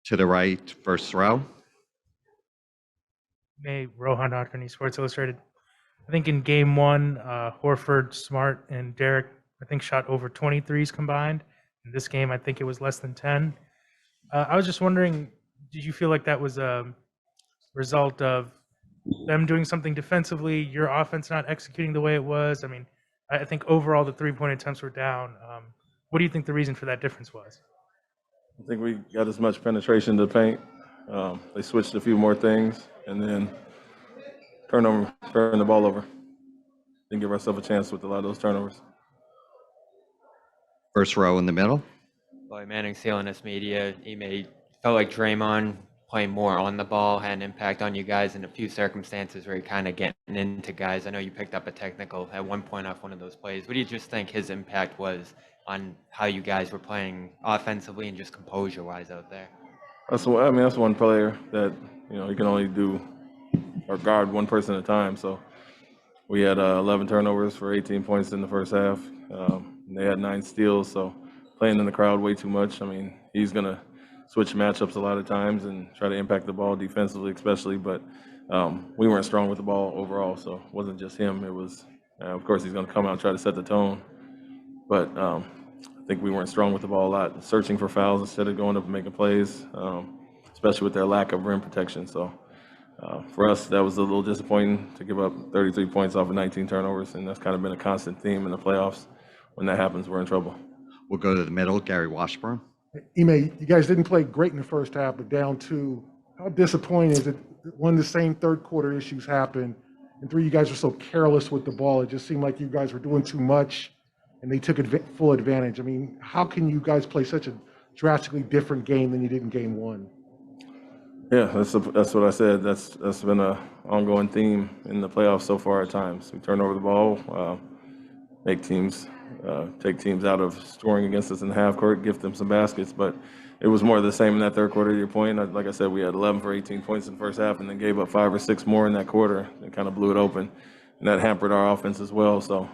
To the right, first row. Rohan Adkani, Sports Illustrated. I think in game one, Horford, Smart, and Derek, I think shot over 23s combined. In this game, I think it was less than 10. I was just wondering, did you feel like that was a result of them doing something defensively, your offense not executing the way it was? I mean, I think overall the three-point attempts were down. What do you think the reason for that difference was? I think we got as much penetration to the paint. They switched a few more things and then turned the ball over. Didn't give ourselves a chance with a lot of those turnovers. First row in the middle. Boy, Manning, CLNS Media. Ime, felt like Draymond playing more on the ball had an impact on you guys in a few circumstances where you're kind of getting into guys. I know you picked up a technical at one point off one of those plays. What do you just think his impact was on how you guys were playing offensively and just composure-wise out there? That's one player that, you can only do or guard one person at a time. So we had 11 turnovers for 18 points in the first half. They had 9 steals, so playing in the crowd way too much. I mean, he's going to switch matchups a lot of times and try to impact the ball defensively especially, but we weren't strong with the ball overall, so it wasn't just him. It was, of course, he's going to come out and try to set the tone, but I think we weren't strong with the ball a lot, searching for fouls instead of going up and making plays, especially with their lack of rim protection. So for us, that was a little disappointing to give up 33 points off of 19 turnovers, and that's kind of been a constant theme in the playoffs. When that happens, we're in trouble. We'll go to the middle, Gary Washburn. Ime, you guys didn't play great in the first half, but down 2. How disappointing is it when the same third quarter issues happen? And 3, you guys were so careless with the ball. It just seemed like you guys were doing too much, and they took full advantage. I mean, how can you guys play such a drastically different game than you did in game 1? Yeah, that's what I said. That's been an ongoing theme in the playoffs so far at times. We turn over the ball, take teams out of scoring against us in the half court, gift them some baskets, but it was more of the same in that third quarter, to your point. Like I said, we had 11 for 18 points in the first half and then gave up 5 or 6 more in that quarter and kind of blew it open, and that hampered our offense as well. So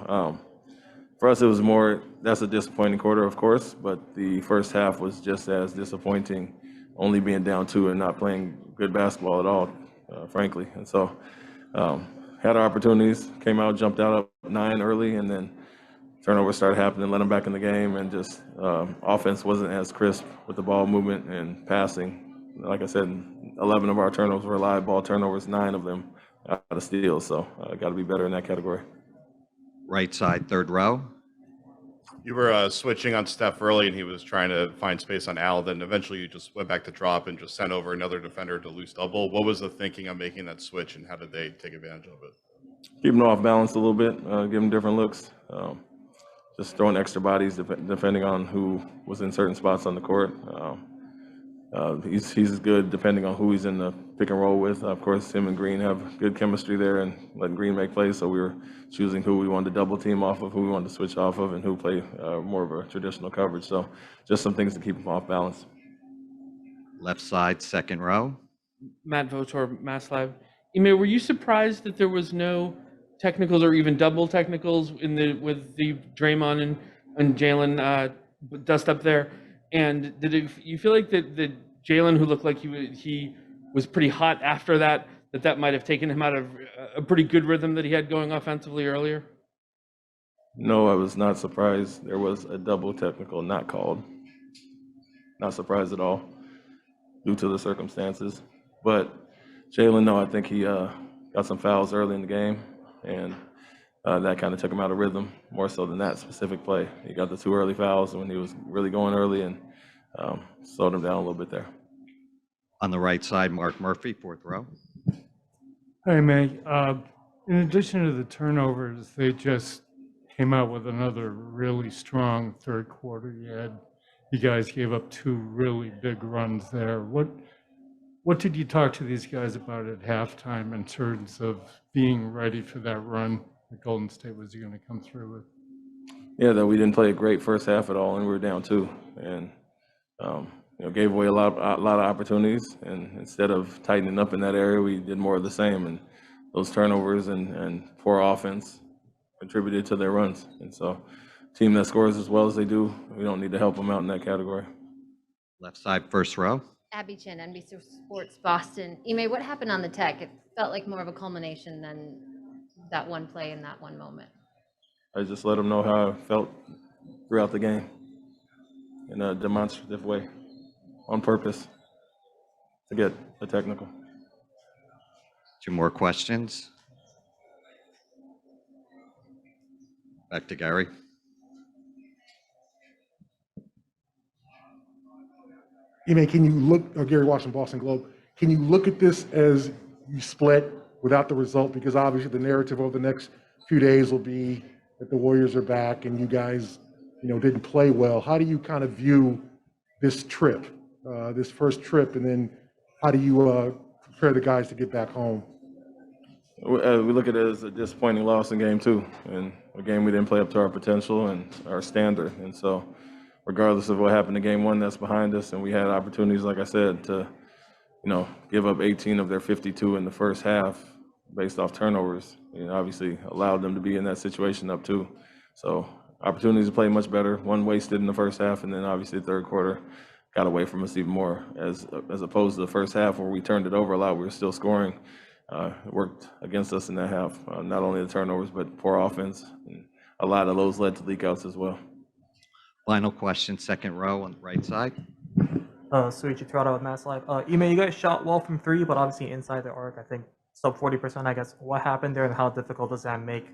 for us, it was more, that's a disappointing quarter, of course, but the first half was just as disappointing, only being down 2 and not playing good basketball at all, frankly. And so had our opportunities, came out, jumped out up 9 early, and then turnovers started happening, let them back in the game, and just offense wasn't as crisp with the ball movement and passing. Like I said, 11 of our turnovers were live ball turnovers, 9 of them out of steals. So got to be better in that category. Right side, third row. You were switching on Steph early, and he was trying to find space on Al. Then eventually you just went back to drop and just sent over another defender to loose double. What was the thinking on making that switch, and how did they take advantage of it? Keep them off balance a little bit, give them different looks. Just throwing extra bodies depending on who was in certain spots on the court. He's good depending on who he's in the pick and roll with. Of course, him and Green have good chemistry there and letting Green make plays, so we were choosing who we wanted to double team off of, who we wanted to switch off of, and who play more of a traditional coverage. So just some things to keep him off balance. Left side, second row. Matt Votor, Mass Live. Ime, were you surprised that there was no technicals or even double technicals with the Draymond and Jalen dust up there? And you feel like that Jalen, who looked like he was pretty hot after that might have taken him out of a pretty good rhythm that he had going offensively earlier? No, I was not surprised. There was a double technical not called. Not surprised at all due to the circumstances. But Jalen, no, I think he got some fouls early in the game, and that kind of took him out of rhythm more so than that specific play. He got the 2 early fouls when he was really going early and slowed him down a little bit there. On the right side, Mark Murphy, fourth row. Hi, May. In addition to the turnovers, they just came out with another really strong third quarter. You guys gave up 2 really big runs there. What did you talk to these guys about at halftime in terms of being ready for that run that Golden State was going to come through with? Yeah, that we didn't play a great first half at all, and we were down 2, and gave away a lot of opportunities. And instead of tightening up in that area, we did more of the same. And those turnovers and poor offense contributed to their runs. And so, team that scores as well as they do, we don't need to help them out in that category. Left side, first row. Abby Chin, NBC Sports Boston. Ime, what happened on the tech? It felt like more of a culmination than that one play in that one moment. I just let them know how I felt throughout the game in a demonstrative way, on purpose, to get a technical. 2 more questions. Back to Gary. Ime, can you look, Gary Washington, Boston Globe, can you look at this as you split without the result? Because obviously the narrative over the next few days will be that the Warriors are back and you guys, didn't play well. How do you kind of view this trip, this first trip, and then how do you prepare the guys to get back home? We look at it as a disappointing loss in game 2, and a game we didn't play up to our potential and our standard. And so regardless of what happened in game 1, that's behind us, and we had opportunities, like I said, to give up 18 of their 52 in the first half based off turnovers. Obviously allowed them to be in that situation up 2. So opportunities to play much better. 1 wasted in the first half, and then obviously the third quarter got away from us even more, as opposed to the first half where we turned it over a lot. We were still scoring. It worked against us in that half. Not only the turnovers, but poor offense. And a lot of those led to leakouts as well. Final question, second row on the right side. Suichi Tirada with Mass Live. Ime, you guys shot well from 3, but obviously inside the arc, I think sub 40%, I guess. What happened there and how difficult does that make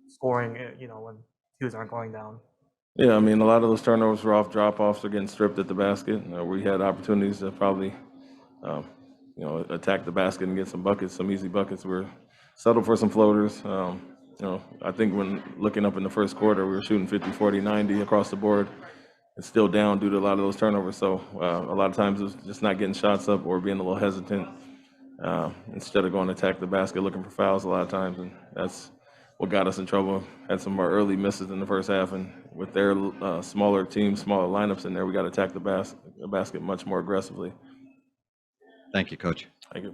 scoring, when twos aren't going down? Yeah, I mean, a lot of those turnovers were off drop-offs or getting stripped at the basket. We had opportunities to probably, attack the basket and get some buckets, some easy buckets. We were settled for some floaters. I think when looking up in the first quarter, we were shooting 50, 40, 90 across the board. It's still down due to a lot of those turnovers. So a lot of times it was just not getting shots up or being a little hesitant instead of going to attack the basket, looking for fouls a lot of times. And that's what got us in trouble. Had some of our early misses in the first half, and with their smaller teams, smaller lineups in there, we got to attack the basket much more aggressively. Thank you, Coach. Thank you.